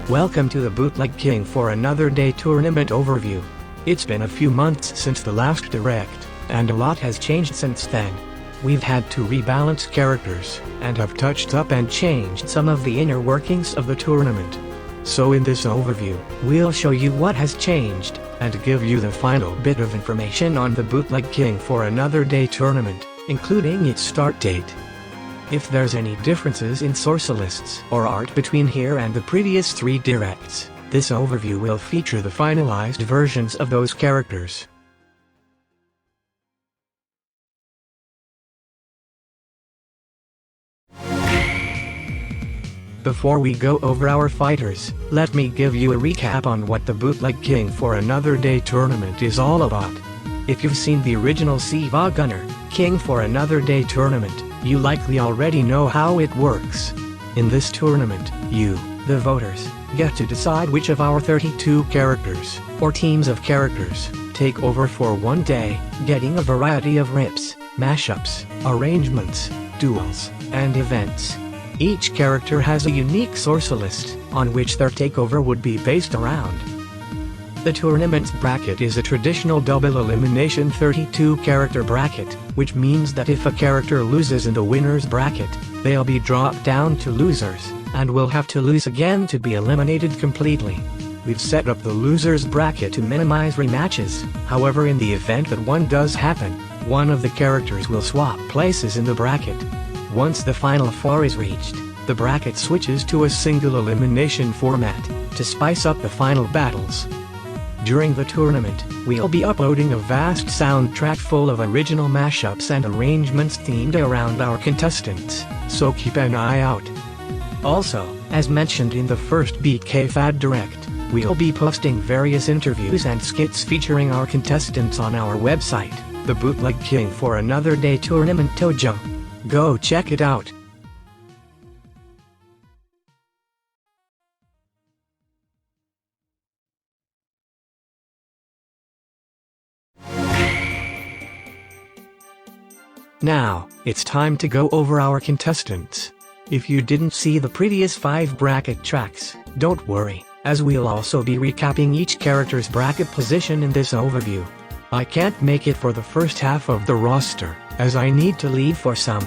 Welcome to the Bootleg King for another day tournament overview. It's been a few months since the last direct, and a lot has changed since then. We've had to rebalance characters, and have touched up and changed some of the inner workings of the tournament. So in this overview, we'll show you what has changed, and give you the final bit of information on the Bootleg King for another day tournament, including its start date. If there's any differences in source lists or art between here and the previous 3 directs, this overview will feature the finalized versions of those characters. Before we go over our fighters, let me give you a recap on what the Bootleg King for another day tournament is all about. If you've seen the original Siva Gunner, King for another day tournament, you likely already know how it works. In this tournament, you, the voters, get to decide which of our 32 characters, or teams of characters, take over for one day, getting a variety of rips, mashups, arrangements, duels, and events. Each character has a unique source list, on which their takeover would be based around. The tournament's bracket is a traditional double elimination 32 character bracket, which means that if a character loses in the winner's bracket, they'll be dropped down to losers, and will have to lose again to be eliminated completely. We've set up the losers bracket to minimize rematches, however in the event that one does happen, one of the characters will swap places in the bracket. Once the final 4 is reached, the bracket switches to a single elimination format, to spice up the final battles. During the tournament, we'll be uploading a vast soundtrack full of original mashups and arrangements themed around our contestants, so keep an eye out. Also, as mentioned in the first BK Fad Direct, we'll be posting various interviews and skits featuring our contestants on our website, the Bootleg King for another day tournament TOJO. Go check it out. Now, it's time to go over our contestants. If you didn't see the previous 5 bracket tracks, don't worry, as we'll also be recapping each character's bracket position in this overview. I can't make it for the first half of the roster, as I need to leave for some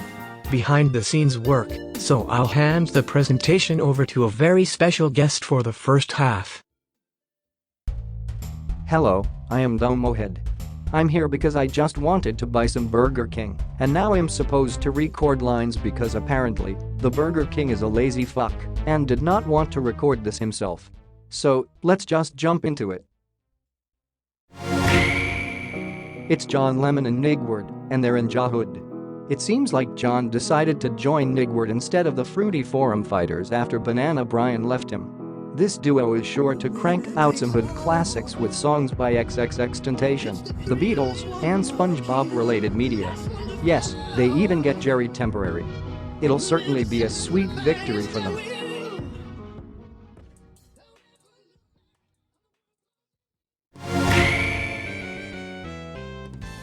behind-the-scenes work, so I'll hand the presentation over to a very special guest for the first half. Hello, I am Domohead. I'm here because I just wanted to buy some Burger King, and now I'm supposed to record lines because apparently, the Burger King is a lazy fuck, and did not want to record this himself. So, let's just jump into it. It's John Lemon and Nigward, and they're in Jahood. It seems like John decided to join Nigward instead of the Fruity Forum Fighters after Banana Brian left him. This duo is sure to crank out some hood classics with songs by XXXTentacion, The Beatles, and SpongeBob-related media. Yes, they even get Jerry Temporary. It'll certainly be a sweet victory for them.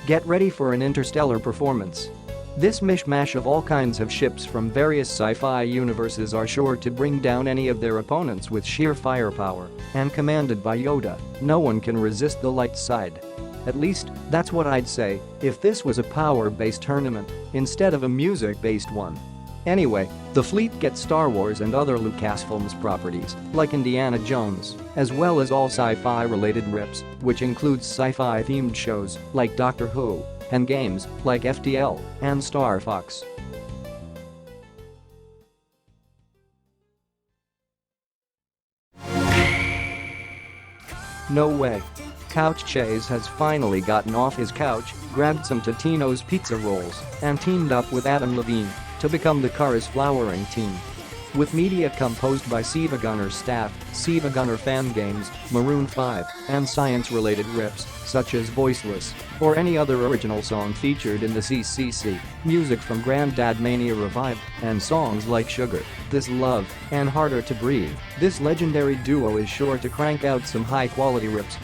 Get ready for an interstellar performance. This mishmash of all kinds of ships from various sci-fi universes are sure to bring down any of their opponents with sheer firepower, and commanded by Yoda, no one can resist the light side. At least, that's what I'd say if this was a power-based tournament instead of a music-based one. Anyway, the fleet gets Star Wars and other Lucasfilms properties, like Indiana Jones, as well as all sci-fi related rips, which includes sci-fi themed shows like Doctor Who, and games like FTL and Star Fox. No way. Couch Chase has finally gotten off his couch, grabbed some Totino's pizza rolls, and teamed up with Adam Levine to become the Cars Flowering team. With media composed by Siva Gunner's staff, Siva Gunner fan games, Maroon 5, and science-related riffs, such as Voiceless, or any other original song featured in the CCC, music from Grandad Mania Revived, and songs like Sugar, This Love, and Harder to Breathe, this legendary duo is sure to crank out some high-quality rips.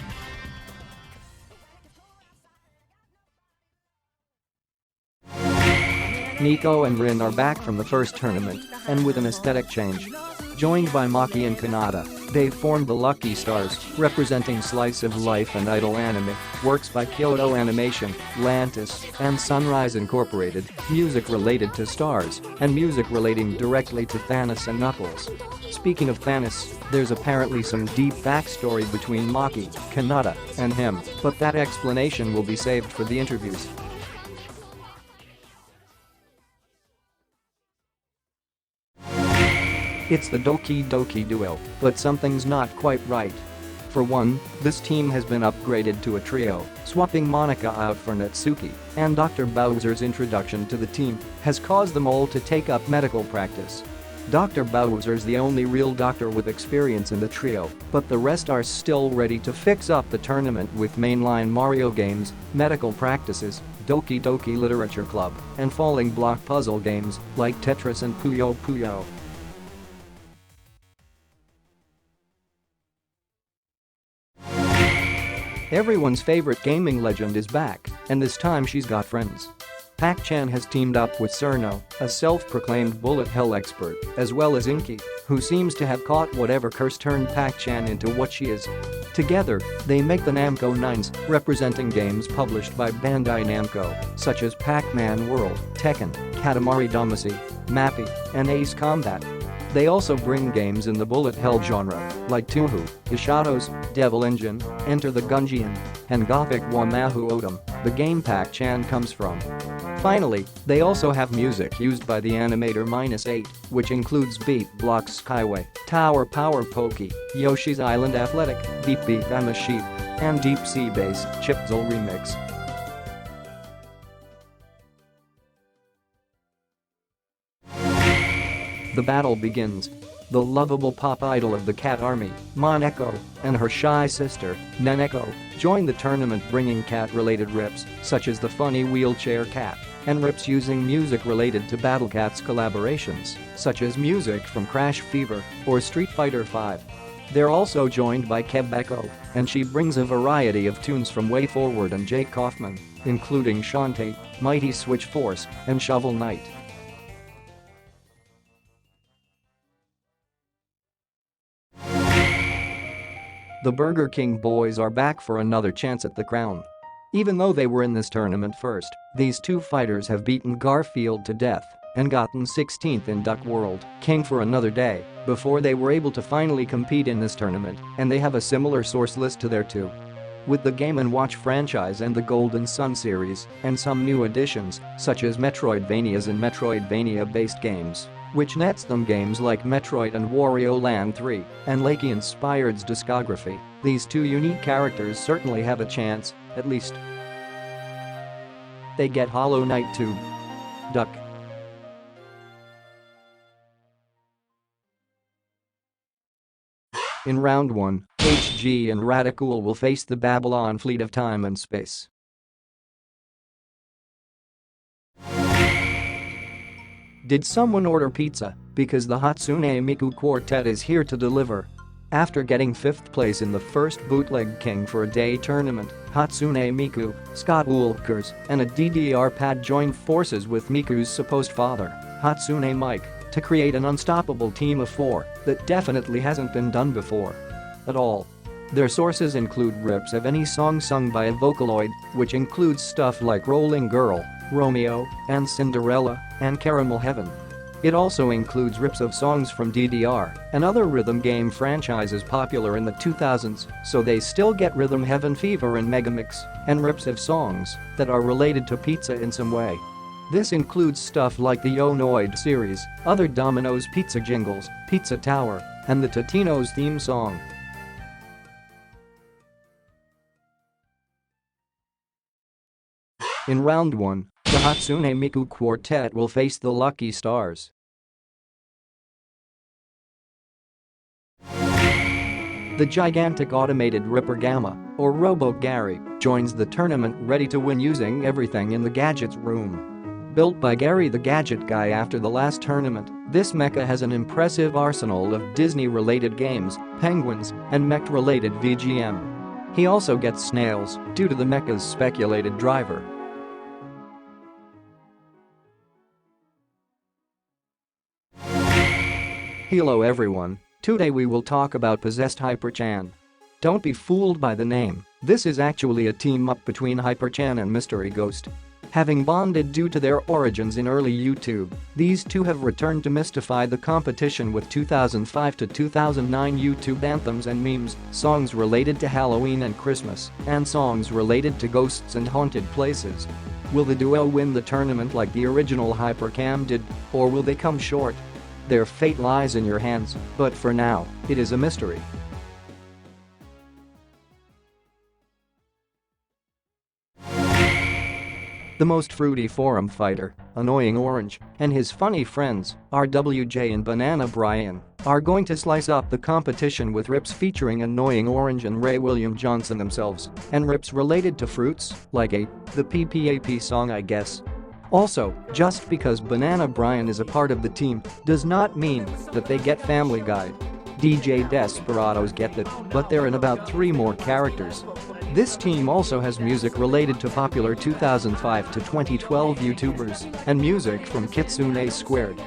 Nico and Rin are back from the first tournament, and with an aesthetic change. Joined by Maki and Kanata, They formed the Lucky Stars, representing slice of life and idol anime, works by Kyoto Animation, Lantis, and Sunrise Incorporated, music related to stars, and music relating directly to Thanos and Knuckles. Speaking of Thanos, there's apparently some deep backstory between Maki, Kanata, and him, but that explanation will be saved for the interviews. It's the Doki Doki duo, but something's not quite right. For one, this team has been upgraded to a trio, swapping Monica out for Natsuki, and Dr. Bowser's introduction to the team has caused them all to take up medical practice. Dr. Bowser's the only real doctor with experience in the trio, but the rest are still ready to fix up the tournament with mainline Mario games, medical practices, Doki Doki Literature Club, and falling block puzzle games like Tetris and Puyo Puyo. Everyone's favorite gaming legend is back, and this time she's got friends. Pac-chan has teamed up with Cerno, a self-proclaimed bullet hell expert, as well as Inky, who seems to have caught whatever curse turned Pac-chan into what she is. Together, they make the Namco 9s, representing games published by Bandai Namco, such as Pac-Man World, Tekken, Katamari Damacy, Mappy, and Ace Combat. They also bring games in the bullet hell genre, like Touhou, Ishado's, Devil Engine, Enter the Gungeon, and Gothic Wahoo Odom, the game Pac-chan comes from. Finally, they also have music used by the animator -8, which includes Beat Block Skyway, Tower Power Pokey, Yoshi's Island Athletic, Beep Beep I'm a Sheep, and Deep Sea Bass Chipzel Remix. The battle begins. The lovable pop idol of the cat army, Moneko, and her shy sister, Neneko, join the tournament bringing cat-related rips, such as the funny wheelchair cat, and rips using music related to Battle Cat's collaborations, such as music from Crash Fever or Street Fighter V. They're also joined by Kebeko, and she brings a variety of tunes from Way Forward and Jake Kaufman, including Shantae, Mighty Switch Force, and Shovel Knight. The Burger King boys are back for another chance at the crown. Even though they were in this tournament first, these two fighters have beaten Garfield to death and gotten 16th in Duck World King for another day before they were able to finally compete in this tournament, and they have a similar source list to their two. With the Game & Watch franchise and the Golden Sun series, and some new additions, such as Metroidvanias and Metroidvania-based games, which nets them games like Metroid and Wario Land 3, and Lakey-inspired's discography, these two unique characters certainly have a chance, at least. They get Hollow Knight 2. Duck. In round 1, HG and Radicool will face the Babylon Fleet of Time and Space. Did someone order pizza? Because the Hatsune Miku Quartet is here to deliver. After getting 5th place in the first Bootleg King for a Day tournament, Hatsune Miku, Scott Woolkers, and a DDR pad joined forces with Miku's supposed father, Hatsune Mike, to create an unstoppable team of 4 that definitely hasn't been done before. At all. Their sources include rips of any song sung by a Vocaloid, which includes stuff like Rolling Girl, Romeo, and Cinderella, and Caramel Heaven. It also includes rips of songs from DDR and other rhythm game franchises popular in the 2000s, so they still get Rhythm Heaven Fever and Megamix, and rips of songs that are related to pizza in some way. This includes stuff like the Yo-Noid series, other Domino's pizza jingles, Pizza Tower, and the Totino's theme song. In round 1, the Hatsune Miku Quartet will face the Lucky Stars. The gigantic automated Ripper Gamma, or Robo Gary, joins the tournament ready to win using everything in the gadget's room. Built by Gary the Gadget Guy after the last tournament, this mecha has an impressive arsenal of Disney-related games, penguins, and mech-related VGM. He also gets snails due to the mecha's speculated driver. Hello everyone. Today we will talk about Possessed Hyper-chan. Don't be fooled by the name, this is actually a team-up between Hyper-chan and Mystery Ghost. Having bonded due to their origins in early YouTube, these two have returned to mystify the competition with 2005 to 2009 YouTube anthems and memes, songs related to Halloween and Christmas, and songs related to ghosts and haunted places. Will the duo win the tournament like the original Hypercam did, or will they come short? Their fate lies in your hands, but for now, it is a mystery. The most fruity forum fighter, Annoying Orange, and his funny friends, RWJ and Banana Brian, are going to slice up the competition with rips featuring Annoying Orange and Ray William Johnson themselves, and rips related to fruits, like the PPAP song I guess. Also, just because Banana Brian is a part of the team does not mean that they get Family Guy. DJ Desperados get that, but they're in about 3 more characters. This team also has music related to popular 2005 to 2012 YouTubers and music from Kitsune Squared.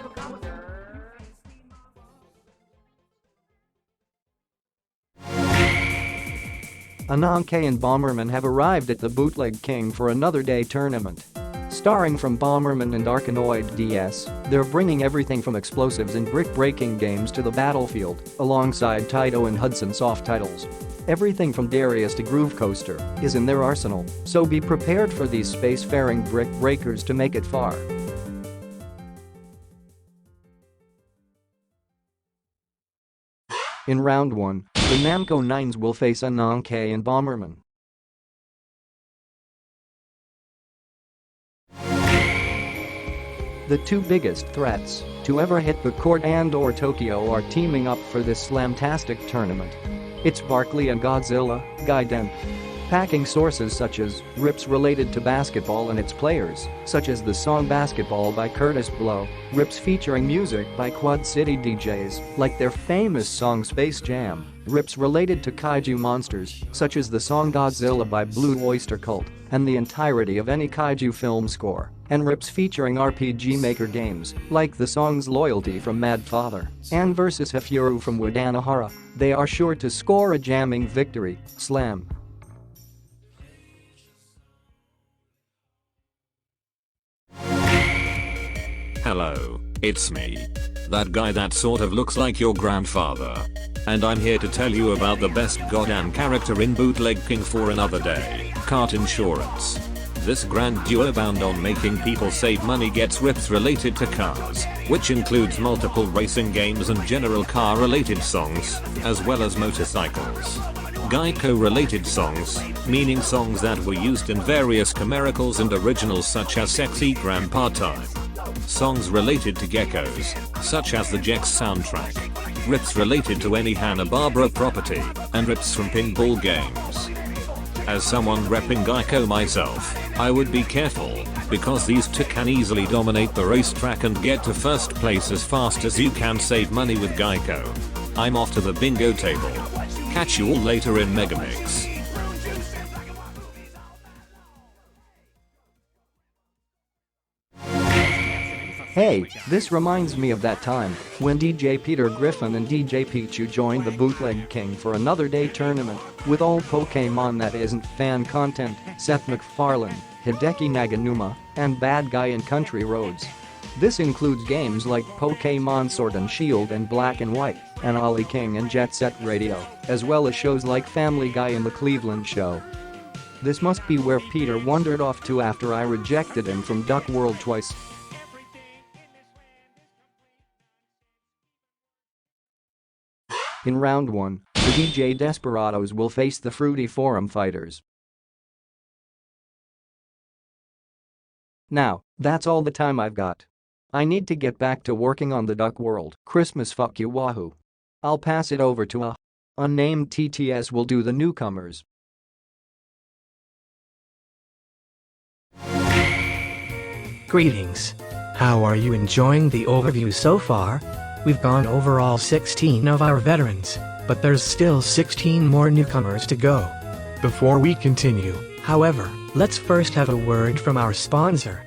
Ananke and Bomberman have arrived at the Bootleg King for another day tournament. Starring from Bomberman and Arkanoid DS, they're bringing everything from explosives and brick-breaking games to the battlefield, alongside Taito and Hudson soft titles. Everything from Darius to Groove Coaster is in their arsenal, so be prepared for these spacefaring brick breakers to make it far. In round 1, the Namco 9s will face Ananke and Bomberman. The two biggest threats to ever hit the court and/or Tokyo are teaming up for this slamtastic tournament. It's Barkley and Godzilla, Gaiden. Packing sources such as rips related to basketball and its players, such as the song Basketball by Curtis Blow, rips featuring music by Quad City DJs, like their famous song Space Jam, rips related to kaiju monsters, such as the song Godzilla by Blue Oyster Cult, and the entirety of any kaiju film score, and rips featuring RPG Maker games, like the songs Loyalty from Mad Father and Versus Hefuru from Wadanahara. They are sure to score a jamming victory. Slam. Hello, it's me. That guy that sort of looks like your grandfather. And I'm here to tell you about the best goddamn character in Bootleg King for another day, Kart Insurance. This grand duo bound on making people save money gets rips related to cars, which includes multiple racing games and general car related songs, as well as motorcycles. Geico related songs, meaning songs that were used in various commercials and originals such as Sexy Grandpa Time. Songs related to geckos, such as the Jex soundtrack. Rips related to any Hanna-Barbera property, and rips from pinball games. As someone repping Geico myself, I would be careful, because these two can easily dominate the racetrack and get to first place as fast as you can save money with Geico. I'm off to the bingo table. Catch you all later in Megamix. Hey, this reminds me of that time when DJ Peter Griffin and DJ Pichu joined the Bootleg King for another day tournament with all Pokemon that isn't fan content, Seth MacFarlane, Hideki Naganuma, and Bad Guy in Country Roads. This includes games like Pokemon Sword and Shield and Black and White, and Ollie King and Jet Set Radio, as well as shows like Family Guy and The Cleveland Show. This must be where Peter wandered off to after I rejected him from Duck World twice. In round 1, the DJ Desperados will face the Fruity Forum Fighters. Now, that's all the time I've got. I need to get back to working on the Duck World Christmas fuck you wahoo. I'll pass it over to a unnamed TTS will do the Newcomers. Greetings. How are you enjoying the overview so far? We've gone over all 16 of our veterans, but there's still 16 more newcomers to go. Before we continue, however, let's first have a word from our sponsor.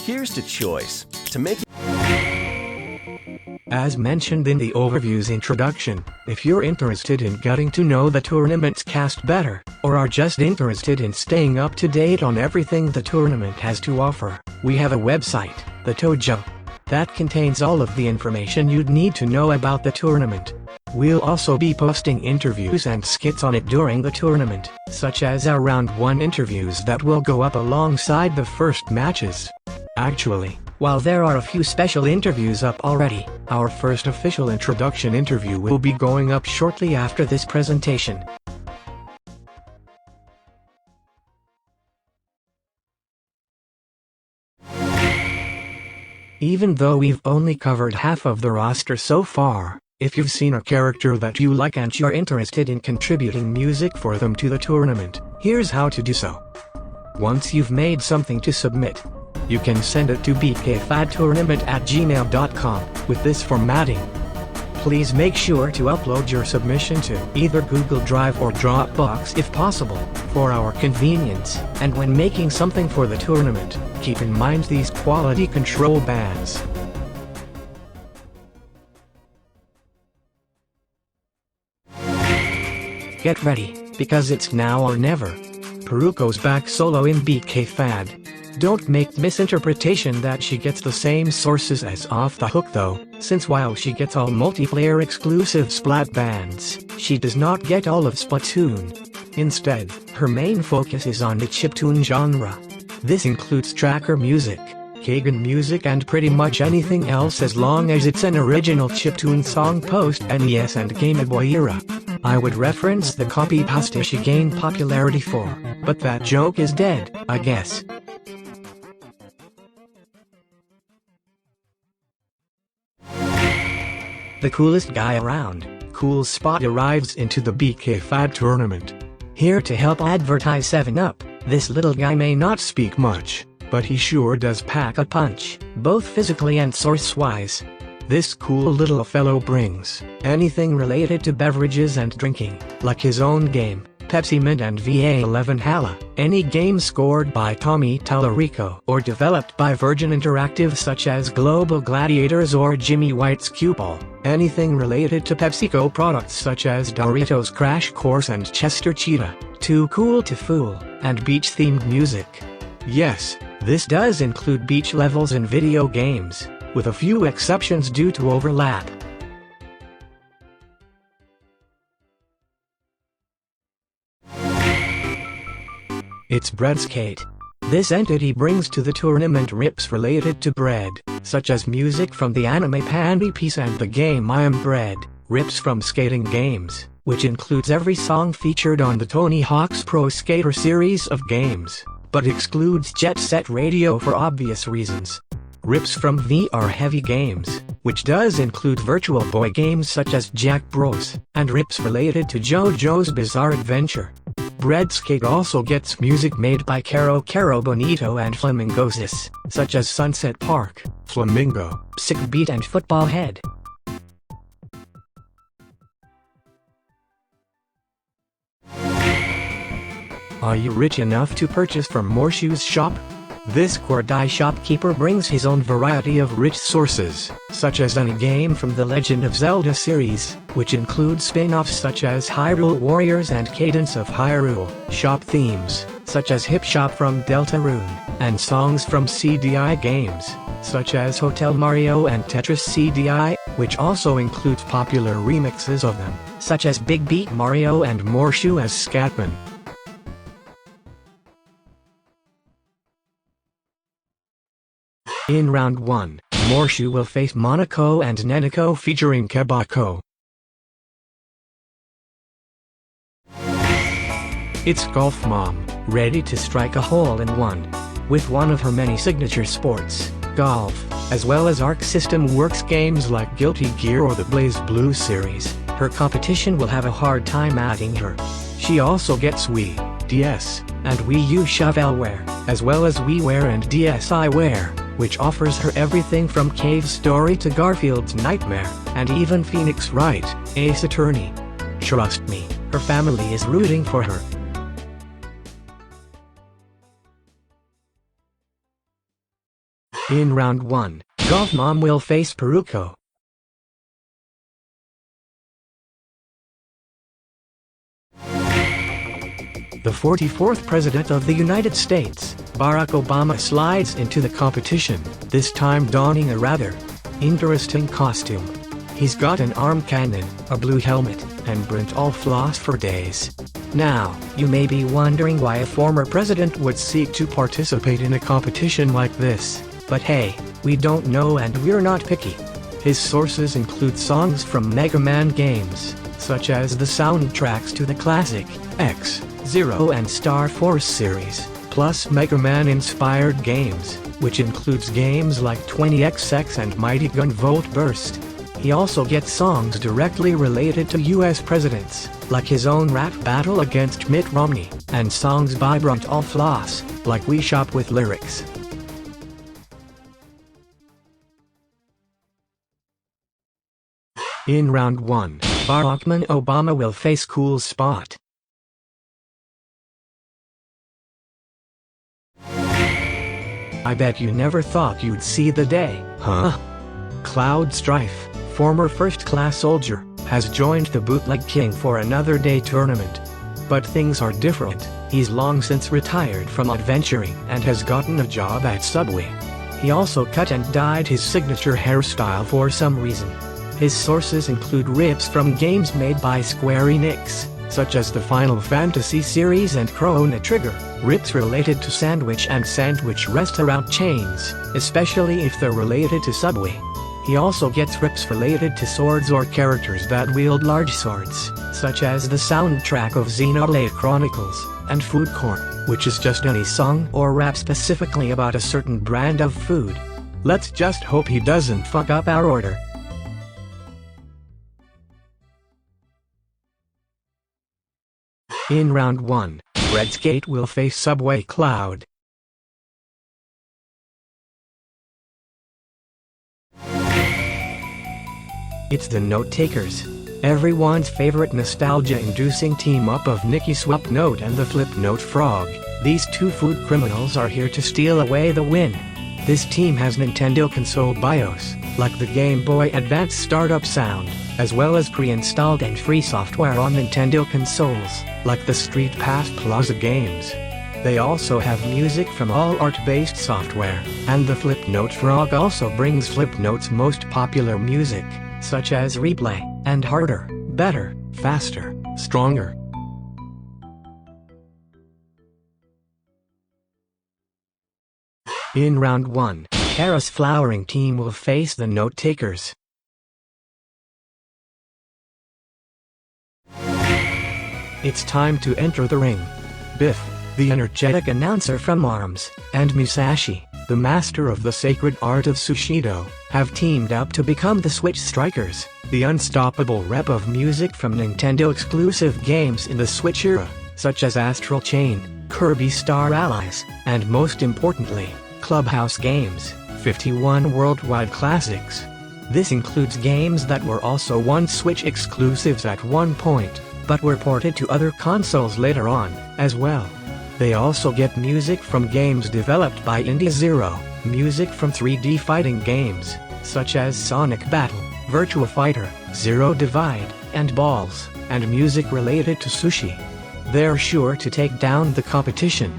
Here's the choice. To make As mentioned in the overview's introduction, if you're interested in getting to know the tournament's cast better, or are just interested in staying up to date on everything the tournament has to offer, we have a website, the TOJO, that contains all of the information you'd need to know about the tournament. We'll also be posting interviews and skits on it during the tournament, such as our Round 1 interviews that will go up alongside the first matches. Actually, while there are a few special interviews up already, our first official introduction interview will be going up shortly after this presentation. Even though we've only covered half of the roster so far, if you've seen a character that you like and you're interested in contributing music for them to the tournament, here's how to do so. Once you've made something to submit, you can send it to bkfadtournament@gmail.com with this formatting. Please make sure to upload your submission to either Google Drive or Dropbox if possible, for our convenience, and when making something for the tournament, keep in mind these quality control bands. Get ready, because it's now or never. Peruko's back solo in BKFAD. Don't make misinterpretation that she gets the same sources as Off the Hook though, since while she gets all multiplayer exclusive Splat bands, she does not get all of Splatoon. Instead, her main focus is on the chiptune genre. This includes tracker music, Kagan music and pretty much anything else as long as it's an original chiptune song post-NES and Game Boy era. I would reference the copy-paste she gained popularity for, but that joke is dead, I guess. The coolest guy around, Cool Spot arrives into the BKFAD tournament. Here to help advertise 7-Up, this little guy may not speak much, but he sure does pack a punch, both physically and source-wise. This cool little fellow brings anything related to beverages and drinking, like his own game, Pepsi Mint and VA11 Hala, any game scored by Tommy Tallarico or developed by Virgin Interactive such as Global Gladiators or Jimmy White's Cue Ball, anything related to PepsiCo products such as Doritos Crash Course and Chester Cheetah, Too Cool to Fool, and beach-themed music. Yes, this does include beach levels in video games, with a few exceptions due to overlap. It's Breadskate. This entity brings to the tournament rips related to bread, such as music from the anime Panty Piece and the game I Am Bread, rips from skating games, which includes every song featured on the Tony Hawk's Pro Skater series of games, but excludes Jet Set Radio for obvious reasons. Rips from VR-heavy games, which does include Virtual Boy games such as Jack Bros, and rips related to JoJo's Bizarre Adventure. Breadskate also gets music made by Caro Caro Bonito and Flamingosis, such as Sunset Park, Flamingo, Sick Beat and Football Head. Are you rich enough to purchase from Morshu's shop? This Kordai shopkeeper brings his own variety of rich sources, such as any game from the Legend of Zelda series, which includes spin-offs such as Hyrule Warriors and Cadence of Hyrule, shop themes, such as Hip Shop from Deltarune, and songs from CDI games, such as Hotel Mario and Tetris CDI, which also includes popular remixes of them, such as Big Beat Mario and Morshu as Scatman. In round 1, Morshu will face Monaco and Neneko featuring Kebako. It's Golf Mom, ready to strike a hole in one. With one of her many signature sports, golf, as well as Arc System Works games like Guilty Gear or the Blaze Blue series, her competition will have a hard time adding her. She also gets Wii, DS, and Wii U shovelware, as well as WiiWare and DSiWare, which offers her everything from Cave Story to Garfield's Nightmare, and even Phoenix Wright, Ace Attorney. Trust me, her family is rooting for her. In round 1, Golf Mom will face Peruko. The 44th President of the United States, Barack Obama, slides into the competition, this time donning a rather interesting costume. He's got an arm cannon, a blue helmet, and burnt all floss for days. Now, you may be wondering why a former president would seek to participate in a competition like this. But hey, we don't know and we're not picky. His sources include songs from Mega Man games, such as the soundtracks to the classic X-Zero and Star Force series, plus Mega Man-inspired games, which includes games like 20XX and Mighty Gun Volt Burst. He also gets songs directly related to US presidents, like his own rap battle against Mitt Romney, and songs by Brunt All Floss, like We Shop with Lyrics. In round 1, Barack Obama will face Cool Spot. I bet you never thought you'd see the day, huh? Cloud Strife, former first-class soldier, has joined the Bootleg King for another day tournament. But things are different. He's long since retired from adventuring and has gotten a job at Subway. He also cut and dyed his signature hairstyle for some reason. His sources include rips from games made by Square Enix, such as the Final Fantasy series and Chrono Trigger, rips related to sandwich and sandwich restaurant chains, especially if they're related to Subway. He also gets rips related to swords or characters that wield large swords, such as the soundtrack of Xenoblade Chronicles, and Food Court, which is just any song or rap specifically about a certain brand of food. Let's just hope he doesn't fuck up our order. In round 1, Redskate will face Subway Cloud. It's the Note Takers, everyone's favorite nostalgia-inducing team-up of Nicky Swapnote and the Flipnote Frog. These two food criminals are here to steal away the win. This team has Nintendo console BIOS, like the Game Boy Advance startup sound, as well as pre-installed and free software on Nintendo consoles, like the Street Pass Plaza games. They also have music from all art-based software, and the Flipnote Frog also brings Flipnote's most popular music, such as Replay, and Harder, Better, Faster, Stronger. In round 1, Kara's Flowering team will face the Note Takers. It's time to enter the ring. Biff, the energetic announcer from ARMS, and Musashi, the master of the sacred art of Sushido, have teamed up to become the Switch Strikers, the unstoppable rep of music from Nintendo-exclusive games in the Switch era, such as Astral Chain, Kirby Star Allies, and most importantly, Clubhouse games, 51 worldwide classics. This includes games that were also once Switch exclusives at one point, but were ported to other consoles later on, as well. They also get music from games developed by Indie Zero, music from 3D fighting games, such as Sonic Battle, Virtua Fighter, Zero Divide, and Balls, and music related to sushi. They're sure to take down the competition.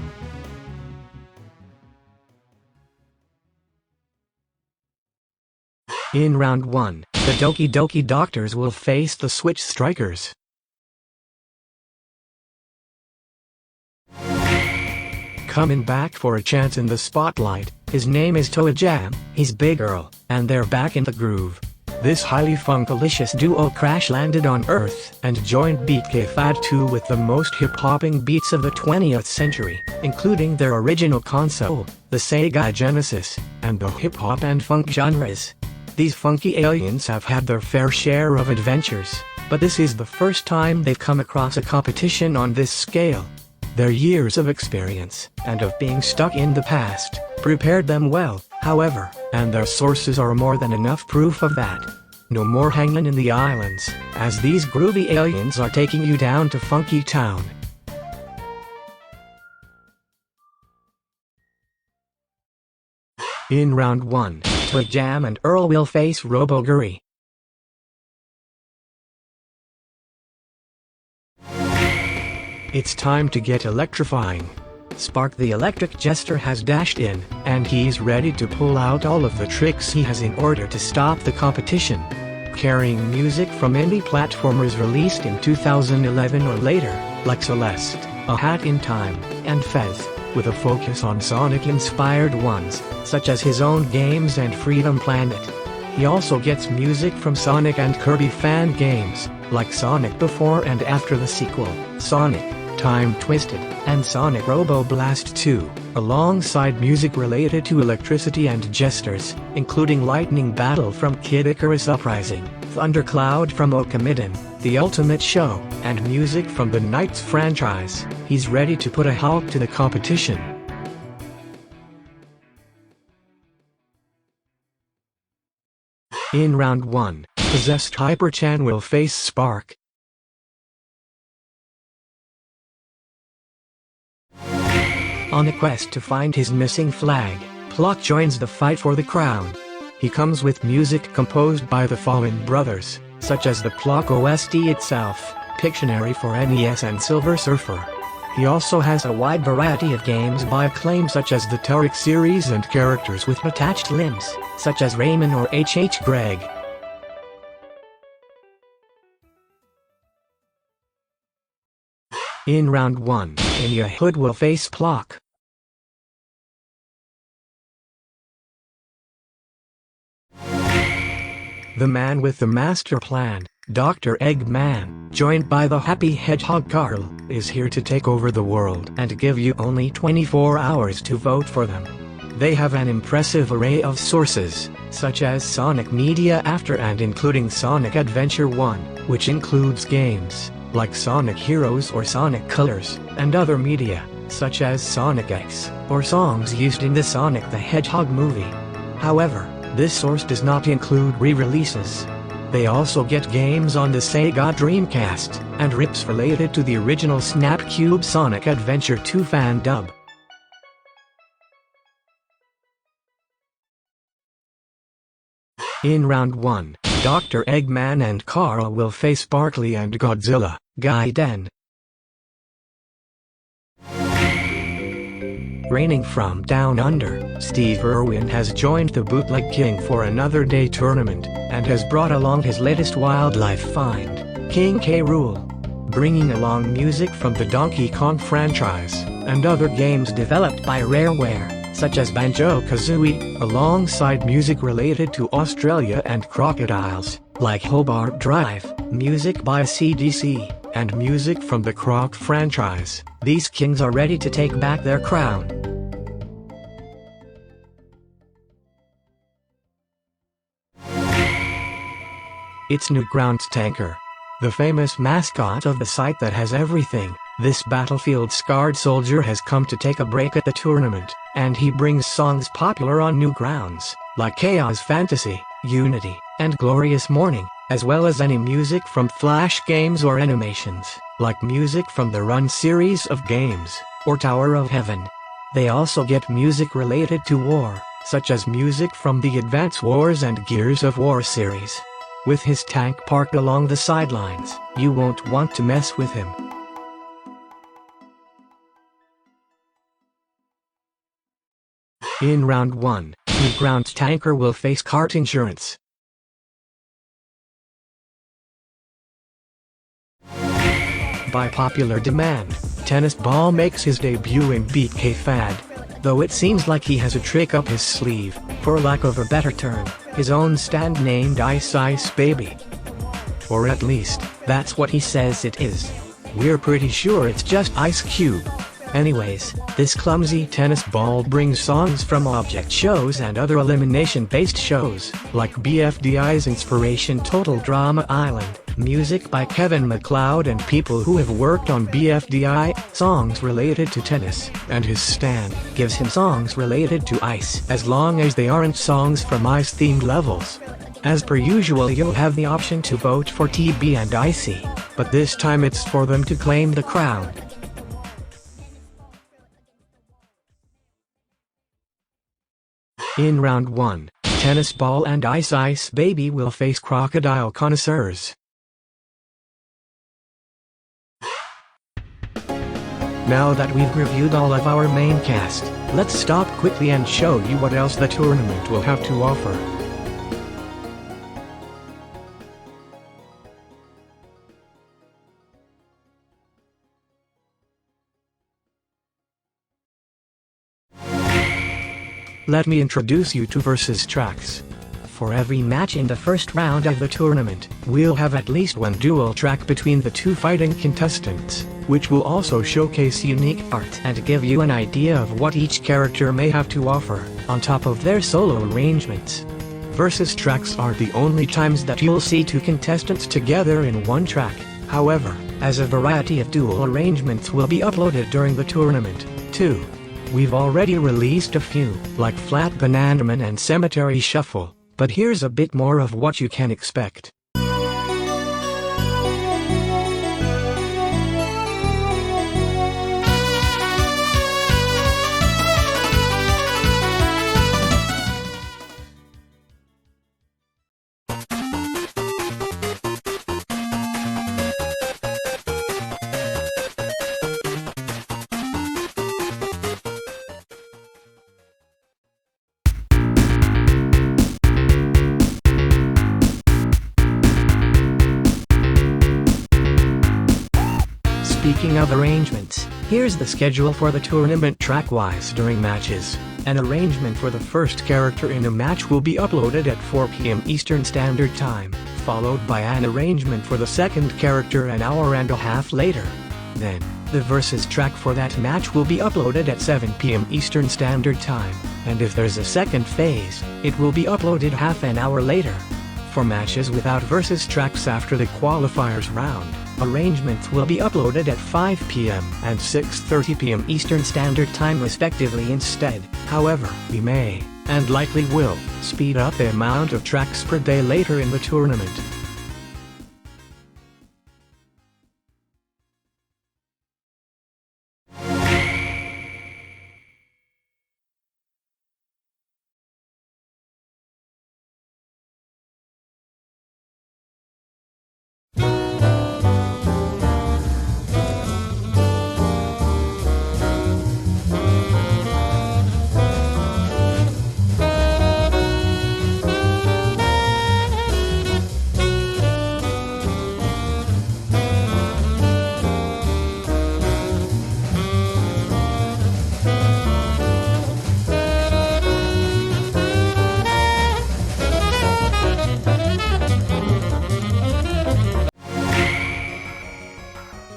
In round 1, the Doki Doki Doctors will face the Switch Strikers. Coming back for a chance in the spotlight, his name is TOJO, he's Big Earl, and they're back in the groove. This highly funkalicious duo crash-landed on Earth and joined Beatcave Fad 2 with the most hip-hopping beats of the 20th century, including their original console, the Sega Genesis, and the hip-hop and funk genres. These funky aliens have had their fair share of adventures, but this is the first time they've come across a competition on this scale. Their years of experience, and of being stuck in the past, prepared them well, however, and their sources are more than enough proof of that. No more hanging in the islands, as these groovy aliens are taking you down to Funky Town. In round 1, TOJO and Earl will face Roboguri. It's time to get electrifying. Spark the electric jester has dashed in, and he's ready to pull out all of the tricks he has in order to stop the competition. Carrying music from indie platformers released in 2011 or later, like Celeste, A Hat in Time, and Fez, with a focus on Sonic-inspired ones, such as his own games and Freedom Planet. He also gets music from Sonic and Kirby fan games, like Sonic Before and After the sequel, Sonic Time Twisted, and Sonic Robo Blast 2, alongside music related to electricity and jesters, including Lightning Battle from Kid Icarus Uprising, Thundercloud from Okamiden, The Ultimate Show, and music from the Knights franchise. He's ready to put a halt to the competition. In round 1, Possessed Hyperchan will face Spark. On a quest to find his missing flag, Plok joins the fight for the crown. He comes with music composed by the Fallen Brothers, such as the Plok OST itself, Pictionary for NES and Silver Surfer. He also has a wide variety of games by Acclaim such as the Turok series and characters with attached limbs, such as Rayman or H.H. Gregg. In round 1, Inya Hood will face Plok. The man with the master plan, Dr. Eggman, joined by the happy hedgehog Carl, is here to take over the world and give you only 24 hours to vote for them. They have an impressive array of sources, such as Sonic Media After and including Sonic Adventure 1, which includes games like Sonic Heroes or Sonic Colors, and other media, such as Sonic X, or songs used in the Sonic the Hedgehog movie. However, this source does not include re-releases. They also get games on the Sega Dreamcast, and rips related to the original Snapcube Sonic Adventure 2 fan dub. In round 1, Dr. Eggman and Carl will face Barkley and Godzilla, Gaiden. Reigning from Down Under, Steve Irwin has joined the Bootleg King for another day tournament, and has brought along his latest wildlife find, King K. Rool, bringing along music from the Donkey Kong franchise, and other games developed by Rareware, such as Banjo-Kazooie, alongside music related to Australia and crocodiles, like Hobart Drive, music by CDC, and music from the Croc franchise. These kings are ready to take back their crown. It's Newgrounds Tanker, the famous mascot of the site that has everything. This battlefield-scarred soldier has come to take a break at the tournament, and he brings songs popular on Newgrounds, like Chaos Fantasy, Unity, and Glorious Morning, as well as any music from Flash games or animations, like music from the Run series of games, or Tower of Heaven. They also get music related to war, such as music from the Advance Wars and Gears of War series. With his tank parked along the sidelines, you won't want to mess with him. In round 1, Newgrounds Tanker will face Kart Insurance. By popular demand, Tennis Ball makes his debut in BK Fad, though it seems like he has a trick up his sleeve, for lack of a better term, his own stand named Ice Ice Baby. Or at least, that's what he says it is. We're pretty sure it's just Ice Cube. Anyways, this clumsy tennis ball brings songs from object shows and other elimination-based shows, like BFDI's Inspiration Total Drama Island, music by Kevin MacLeod and people who have worked on BFDI, songs related to tennis, and his stand gives him songs related to ice as long as they aren't songs from ice-themed levels. As per usual, you'll have the option to vote for TB and Icy, but this time it's for them to claim the crown. In round 1, Tennis Ball and Ice Baby will face Crocodile Connoisseurs. Now that we've reviewed all of our main cast, let's stop quickly and show you what else the tournament will have to offer. Let me introduce you to versus tracks. For every match in the first round of the tournament, we'll have at least one duel track between the two fighting contestants, which will also showcase unique art and give you an idea of what each character may have to offer, on top of their solo arrangements. Versus tracks are the only times that you'll see two contestants together in one track. However, as a variety of duel arrangements will be uploaded during the tournament, too. We've already released a few, like Flat Banana Man and Cemetery Shuffle, but here's a bit more of what you can expect. Speaking of arrangements, here's the schedule for the tournament track-wise during matches. An arrangement for the first character in a match will be uploaded at 4 p.m. Eastern Standard Time, followed by an arrangement for the second character an hour and a half later. Then, the versus track for that match will be uploaded at 7 p.m. Eastern Standard Time, and if there's a second phase, it will be uploaded half an hour later. For matches without versus tracks after the qualifiers round, arrangements will be uploaded at 5 p.m. and 6:30 p.m. Eastern Standard Time respectively instead. However, we may, and likely will, speed up the amount of tracks per day later in the tournament.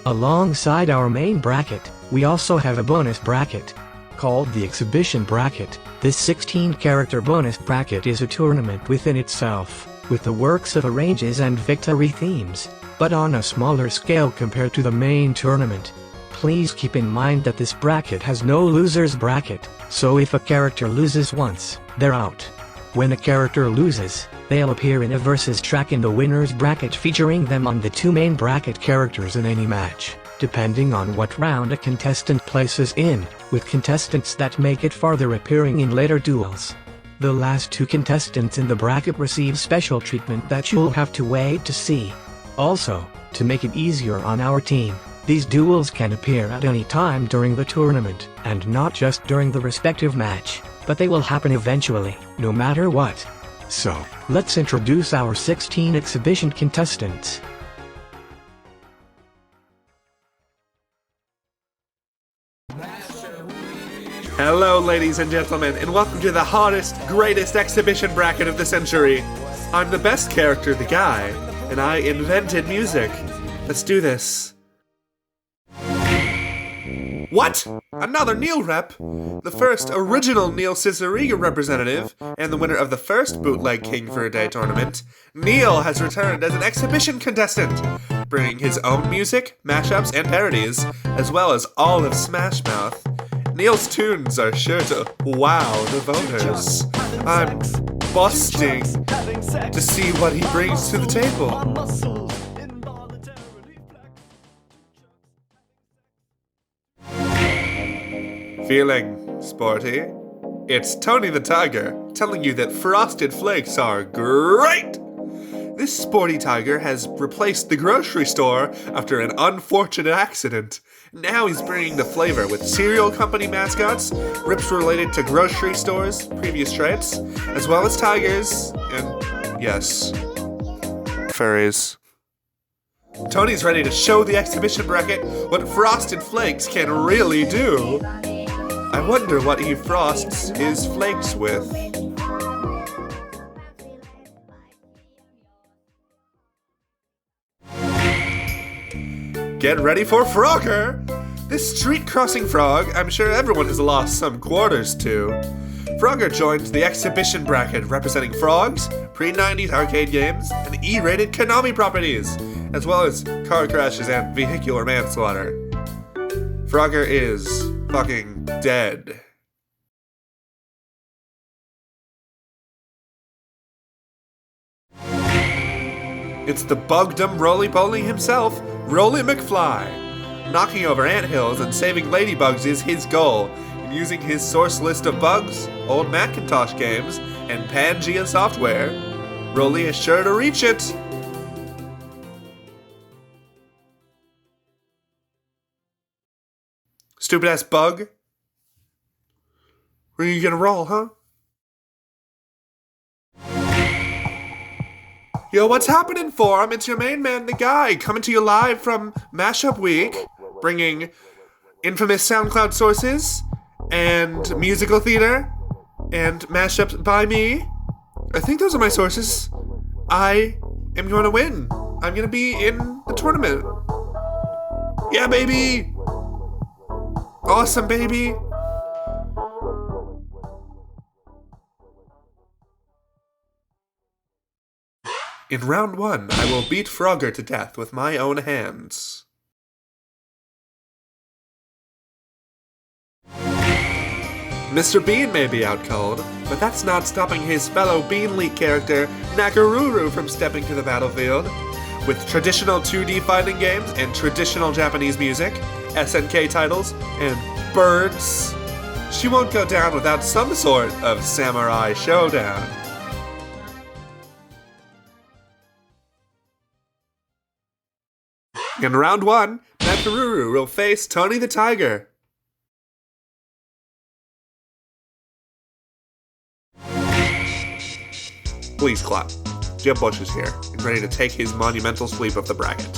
Alongside our main bracket, we also have a bonus bracket, called the Exhibition Bracket. This 16-character bonus bracket is a tournament within itself, with the works of arranges and victory themes, but on a smaller scale compared to the main tournament. Please keep in mind that this bracket has no loser's bracket, so if a character loses once, they're out. When a character loses, they'll appear in a versus track in the winner's bracket featuring them on the two main bracket characters in any match, depending on what round a contestant places in, with contestants that make it farther appearing in later duels. The last two contestants in the bracket receive special treatment that you'll have to wait to see. Also, to make it easier on our team, these duels can appear at any time during the tournament, and not just during the respective match, but they will happen eventually, no matter what. So, let's introduce our 16 exhibition contestants. Hello ladies and gentlemen, and welcome to the hottest, greatest exhibition bracket of the century. I'm the best character, the guy, and I invented music. Let's do this. What? Another Neil rep? The first original Neil Cicerega representative, and the winner of the first Bootleg King for a Day tournament, Neil has returned as an exhibition contestant, bringing his own music, mashups, and parodies, as well as all of Smash Mouth. Neil's tunes are sure to wow the voters. I'm busting to see what he brings to the table. Feeling sporty? It's Tony the Tiger, telling you that Frosted Flakes are great! This sporty tiger has replaced the grocery store after an unfortunate accident. Now he's bringing the flavor with cereal company mascots, rips related to grocery stores, previous traits, as well as tigers, and, yes, furries. Tony's ready to show the exhibition bracket what Frosted Flakes can really do. I wonder what he frosts his flakes with. Get ready for Frogger! This street-crossing frog, I'm sure everyone has lost some quarters to. Frogger joins the exhibition bracket representing frogs, pre-90s arcade games, and E-rated Konami properties, as well as car crashes and vehicular manslaughter. Frogger is fucking dead. It's the bugdom roly-poly himself, Roly McFly. Knocking over anthills and saving ladybugs is his goal. And using his source list of bugs, old Macintosh games, and Pangea software, Roly is sure to reach it. Stupid ass bug. Where are you gonna roll, huh? Yo, what's happening, Forum? It's your main man, the guy, coming to you live from Mashup Week, bringing infamous SoundCloud sources, and musical theater, and mashups by me. I think those are my sources. I am going to win. I'm going to be in the tournament. Yeah, baby! Awesome, baby! In round 1, I will beat Frogger to death with my own hands. Mr. Bean may be out cold, but that's not stopping his fellow Bean League character, Nakaruru, from stepping to the battlefield. With traditional 2D fighting games and traditional Japanese music, SNK titles, and birds, she won't go down without some sort of samurai showdown. In round 1, Nakaruru will face Tony the Tiger. Please clap. Jeb Bush is here and ready to take his monumental sweep of the bracket.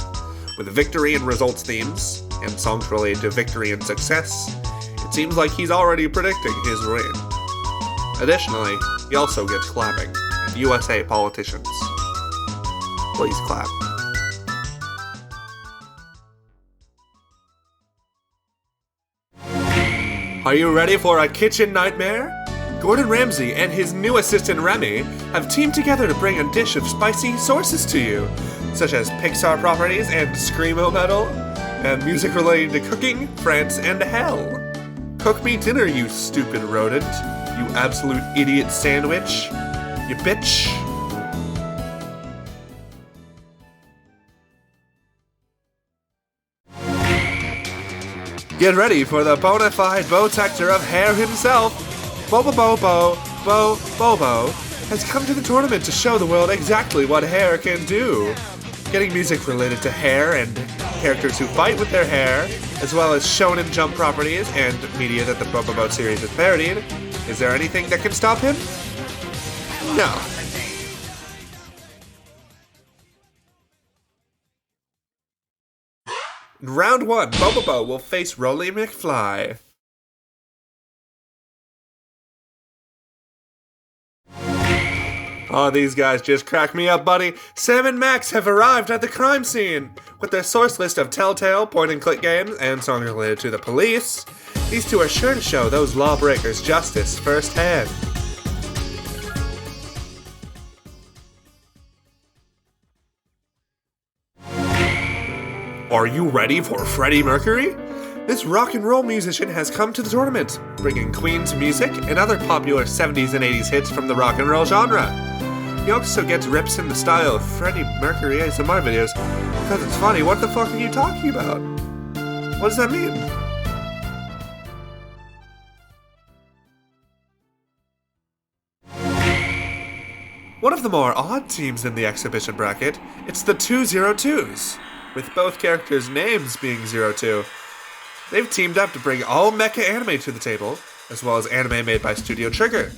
With victory and results themes, and songs related to victory and success, it seems like he's already predicting his win. Additionally, he also gets clapping, and USA politicians. Please clap. Are you ready for a kitchen nightmare? Gordon Ramsay and his new assistant Remy have teamed together to bring a dish of spicy sources to you, such as Pixar properties and Screamo metal, and music related to cooking, France, and hell. Cook me dinner, you stupid rodent. You absolute idiot sandwich. You bitch. Get ready for the bona fide protector of hair himself. Bobo has come to the tournament to show the world exactly what hair can do. Getting music related to hair and characters who fight with their hair, as well as Shonen Jump properties and media that the Bobo series has parodied. Is there anything that can stop him? No. In round 1, Bobo will face Roly McFly. Oh, these guys just crack me up, buddy. Sam and Max have arrived at the crime scene. With their source list of Telltale, point-and-click games, and songs related to the police, these two are sure to show those lawbreakers justice firsthand. Are you ready for Freddie Mercury? This rock and roll musician has come to the tournament, bringing Queen's music and other popular 70s and 80s hits from the rock and roll genre. He also gets rips in the style of Freddie Mercury ASMR videos because it's funny. What the fuck are you talking about? What does that mean? One of the more odd teams in the exhibition bracket, it's the 202s, with both characters' names being 02. They've teamed up to bring all mecha anime to the table, as well as anime made by Studio Trigger.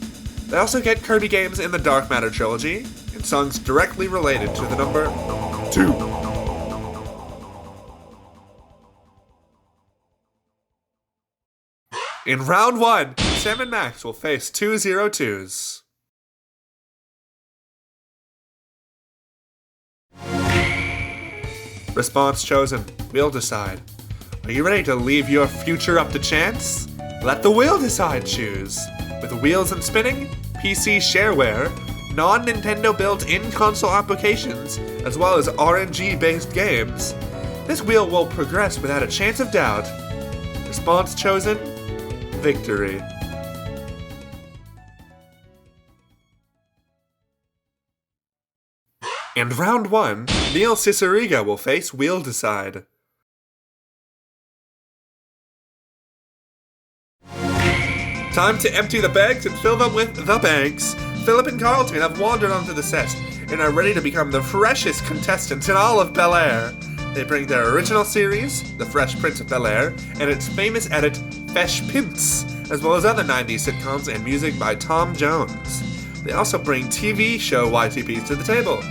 They also get Kirby games in the Dark Matter trilogy, and songs directly related to the number 2. In round 1, Sam and Max will face 202s. Response chosen. We'll decide. Are you ready to leave your future up to chance? Let the wheel decide choose. With wheels and spinning, PC shareware, non-Nintendo built-in console applications, as well as RNG-based games, this wheel will progress without a chance of doubt. Response chosen. Victory. In round 1, Neil Ciceriga will face Wheel Decide. Time to empty the bags and fill them with the bags. Philip and Carlton have wandered onto the set and are ready to become the freshest contestants in all of Bel Air. They bring their original series, The Fresh Prince of Bel Air, and its famous edit, Fesh Prince, as well as other 90s sitcoms and music by Tom Jones. They also bring TV show YTPs to the table.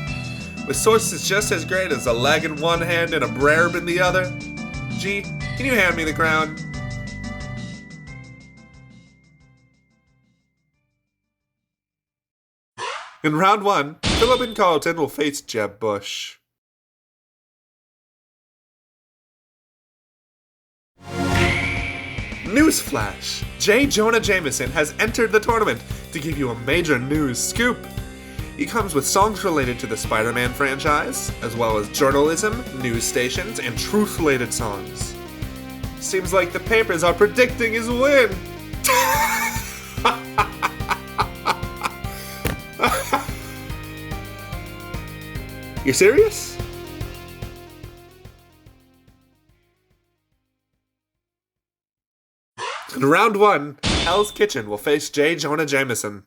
With sources just as great as a leg in one hand and a brerb in the other. G, can you hand me the crown? In round 1, Philip and Carlton will face Jeb Bush. Newsflash! J. Jonah Jameson has entered the tournament to give you a major news scoop. He comes with songs related to the Spider-Man franchise, as well as journalism, news stations, and truth-related songs. Seems like the papers are predicting his win! You serious? In round 1, Hell's Kitchen will face J. Jonah Jameson.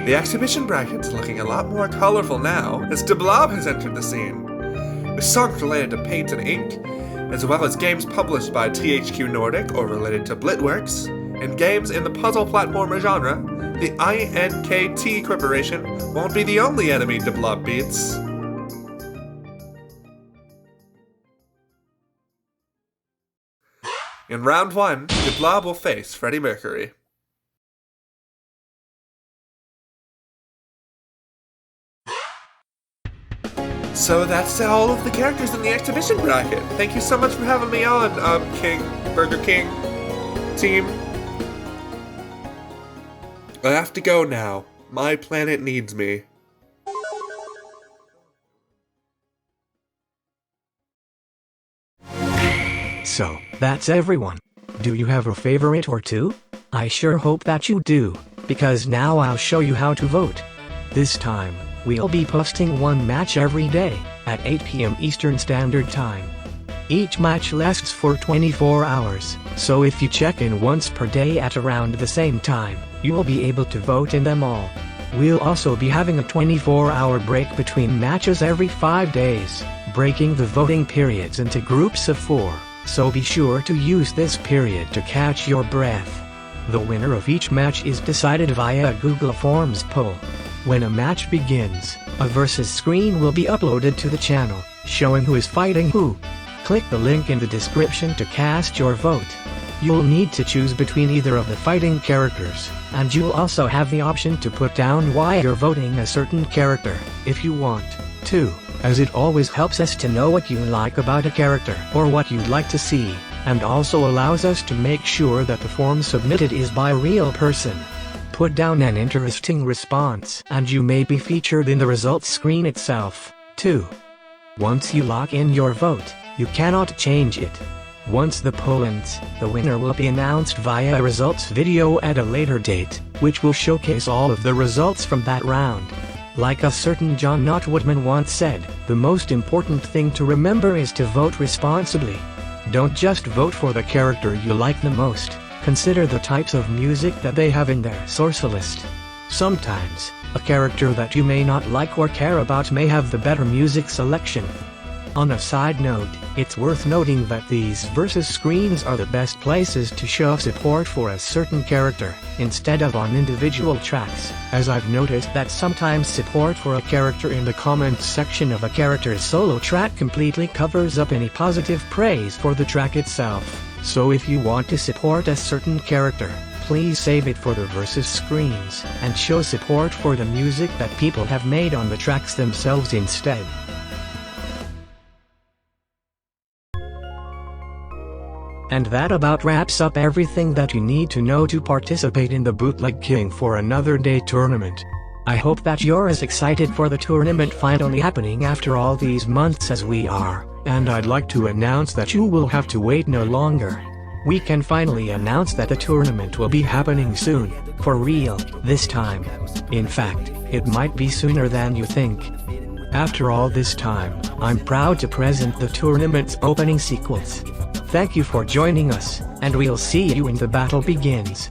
The exhibition bracket's looking a lot more colorful now, as DeBlob has entered the scene. With songs related to paint and ink, as well as games published by THQ Nordic or related to Blitworks, and games in the puzzle platformer genre, the INKT Corporation won't be the only enemy DeBlob beats. In round 1, DeBlob will face Freddie Mercury. So that's all of the characters in the exhibition bracket. Thank you so much for having me on, Burger King team. I have to go now. My planet needs me. So, that's everyone. Do you have a favorite or two? I sure hope that you do, because now I'll show you how to vote. This time, we'll be posting one match every day, at 8 p.m. Eastern Standard Time. Each match lasts for 24 hours, so if you check in once per day at around the same time, you will be able to vote in them all. We'll also be having a 24-hour break between matches every 5 days, breaking the voting periods into groups of 4, so be sure to use this period to catch your breath. The winner of each match is decided via a Google Forms poll. When a match begins, a versus screen will be uploaded to the channel, showing who is fighting who. Click the link in the description to cast your vote. You'll need to choose between either of the fighting characters, and you'll also have the option to put down why you're voting a certain character, if you want to, as it always helps us to know what you like about a character or what you'd like to see, and also allows us to make sure that the form submitted is by a real person. Put down an interesting response, and you may be featured in the results screen itself, too. Once you lock in your vote, you cannot change it. Once the poll ends, the winner will be announced via a results video at a later date, which will showcase all of the results from that round. Like a certain John Knott-Woodman once said, the most important thing to remember is to vote responsibly. Don't just vote for the character you like the most, Consider the types of music that they have in their source list. Sometimes, a character that you may not like or care about may have the better music selection. On a side note, it's worth noting that these versus screens are the best places to show support for a certain character, instead of on individual tracks, as I've noticed that sometimes support for a character in the comments section of a character's solo track completely covers up any positive praise for the track itself. So if you want to support a certain character, please save it for the versus screens, and show support for the music that people have made on the tracks themselves instead. And that about wraps up everything that you need to know to participate in the Bootleg King for Another Day tournament. I hope that you're as excited for the tournament finally happening after all these months as we are, and I'd like to announce that you will have to wait no longer. We can finally announce that the tournament will be happening soon, for real, this time. In fact, it might be sooner than you think. After all this time, I'm proud to present the tournament's opening sequence. Thank you for joining us, and we'll see you when the battle begins.